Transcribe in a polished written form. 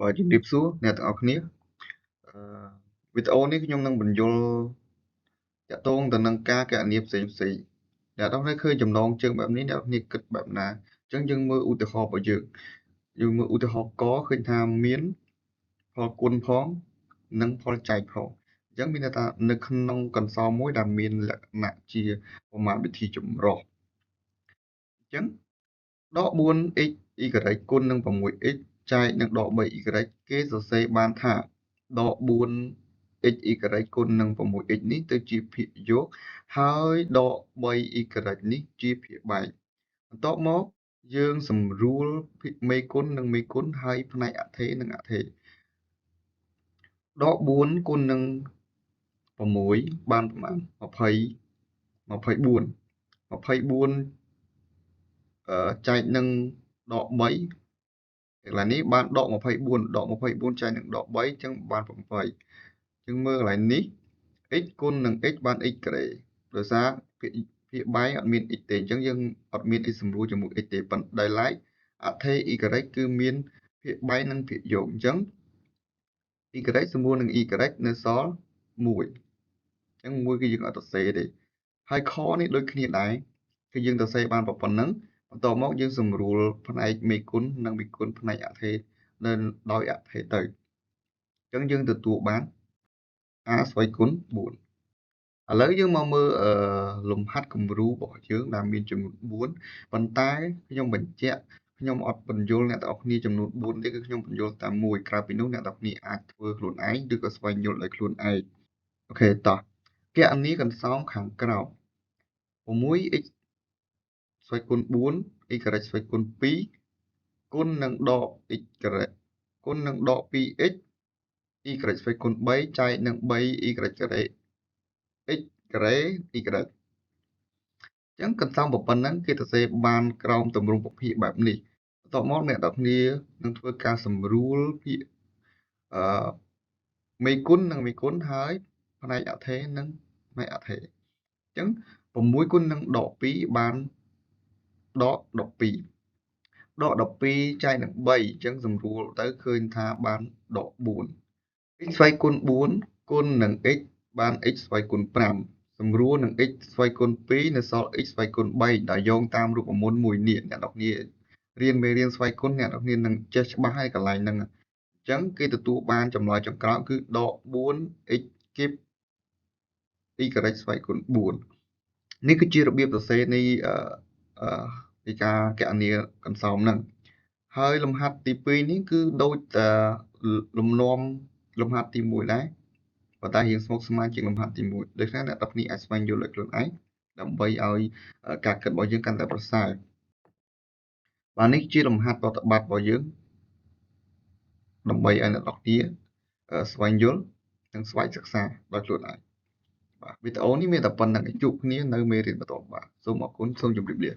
Bởiជំរាបសួរអ្នកទាំងអស់គ្នាអឺវីដេអូនេះខ្ញុំនឹងបញ្យល់តាក់ទងទៅនឹងការគណនាផ្សេងៗអ្នកនរគ្នាឃើញចំណងជើងបែបនេះអ្នកនរគ្នាគិតបែបណាអញ្ចឹងយើងមើលឧទាហរណ៍របស់យើងមើលឧទាហរណ៍កឃើញថាមានផលគុណផងនិងផលចែកផងអញ្ចឹងមានន័យថានៅក្នុងកន្សោមមួយដែលមានលក្ខណៈជាប្រមាណវិធីចម្រុះអញ្ចឹងដក 4x y គុណនឹង 6x ចែកនឹងដក 3y គេសរសេរបានថាដក 4x y គុណនឹង 6x នេះទៅជាភាគយកហើយដក 3y នេះជាភាគបែកបន្ទាប់មកយើងសម្រួលមេគុណនិងមេគុណហើយផ្នែកអថេរនិងអថេរដក 4 គុណនឹង 6 បានប្រមាណ24ចែកនឹងដក 3កន្លែងនេះបានដក 24ដក 24ចែកនឹងដក 3អញ្ចឹងបាន 8អញ្ចឹងមើលកន្លែងនេះ x គុណនឹង x បាន x ការ៉េដោយសារភាគបែកអត់មាន x ទេអញ្ចឹងយើងអត់មាន x សម្រួលជាមួយ x ទេប៉ុន្តែដោយឡែកអថេរ y គឺមានភាគបែកនិងភាគយកអញ្ចឹង y សម្រួលនឹង y នៅសល់1អញ្ចឹង1គឺយើងអត់សរសេរទេហើយខនេះដូចគ្នាដែរគឺយើងសរសេរបានប៉ុណ្ណឹងបន្ទាប់មកយើងសម្រួលផ្នែកមេគុណនិងវិគុណផ្នែកអថេរនៅដោយអថេរទៅអញ្ចឹងយើងទទួលបាន a ស្វ័យគុណ4ឥឡូវយើងមកមើលលំហាត់គំរូរបស់យើងដែលមានចំនួន4ប៉ុន្តែខ្ញុំបញ្ជាក់ខ្ញុំអត់បញ្យល់អ្នកទាំងអស់គ្នាចំនួន4ទេគឺខ្ញុំបញ្យល់តែមួយក្រៅពីនោះអ្នកទាំងអស់គ្នាអាចធ្វើខ្លួនឯងឬក៏ស្វែងយល់ដោយខ្លួនឯងអូខេតោះគណនាកន្សោមខាងក្រោម 6x ស្វ័យគុណ4 y ស្វ័យគុណ2គុណនឹងដក x គុណនឹងដក 2x y ស្វ័យគុណ3ចែកនឹង 3y ការ៉េ x ការ៉េ y អញ្ចឹងកន្សោមប៉ុណ្ណឹងគេសរសេរបានក្រោមទម្រង់ពភាគបែបនេះបន្ទាប់មកអ្នកនរគ្នានឹងធ្វើការសម្រួលភាគមេគុណនិងមេគុណហើយផ្នែកអថេរនិងផ្នែកអថេរអញ្ចឹង6គុណនឹងដក2បានដក12ដក12ចែកនឹង3អញ្ចឹងសម្រួលទៅឃើញថាបានដក4 x ស្វ័យគុណ4គុណនឹង x បាន x ស្វ័យគុណ5សម្រួលនឹង x ស្វ័យគុណ2នៅសល់ x ស្វ័យគុណ3ដែលយោងតាមរូបមន្តមួយនេះអ្នកនរគ្នារៀនមេរៀនស្វ័យគុណអ្នកនរគ្នានឹងចេះច្បាស់ហើយកន្លែងហ្នឹងអញ្ចឹងគេទទួលបានចម្លើយចុងក្រោយគឺដក 4x គីប y ស្វ័យគុណ4នេះគឺជារបៀបសរសេរនៃពីការគណនាកន្សោមហ្នឹងហើយលំហាត់ទី2នេះគឺដូចតែលំនាំលំហាត់ទី1ដែរប៉ុន្តែរៀងស្មុគស្មាញជាងលំហាត់ទី1ដូច្នេះអ្នកនរគ្នាអាចស្វែងយល់ដោយខ្លួនឯងដើម្បីឲ្យការគិតរបស់យើងកាន់តែប្រសើរបាទនេះជាលំហាត់ប្រតិបត្តិរបស់យើងដើម្បីឲ្យអ្នកនរគ្នាស្វែងយល់និងស្វែងសិក្សាដោយខ្លួនឯងបាទវីដេអូនេះមានតែប៉ុណ្្នឹងជួបគ្នានៅមេរៀនបន្តបាទសូមអរគុណសូមជម្រាបលា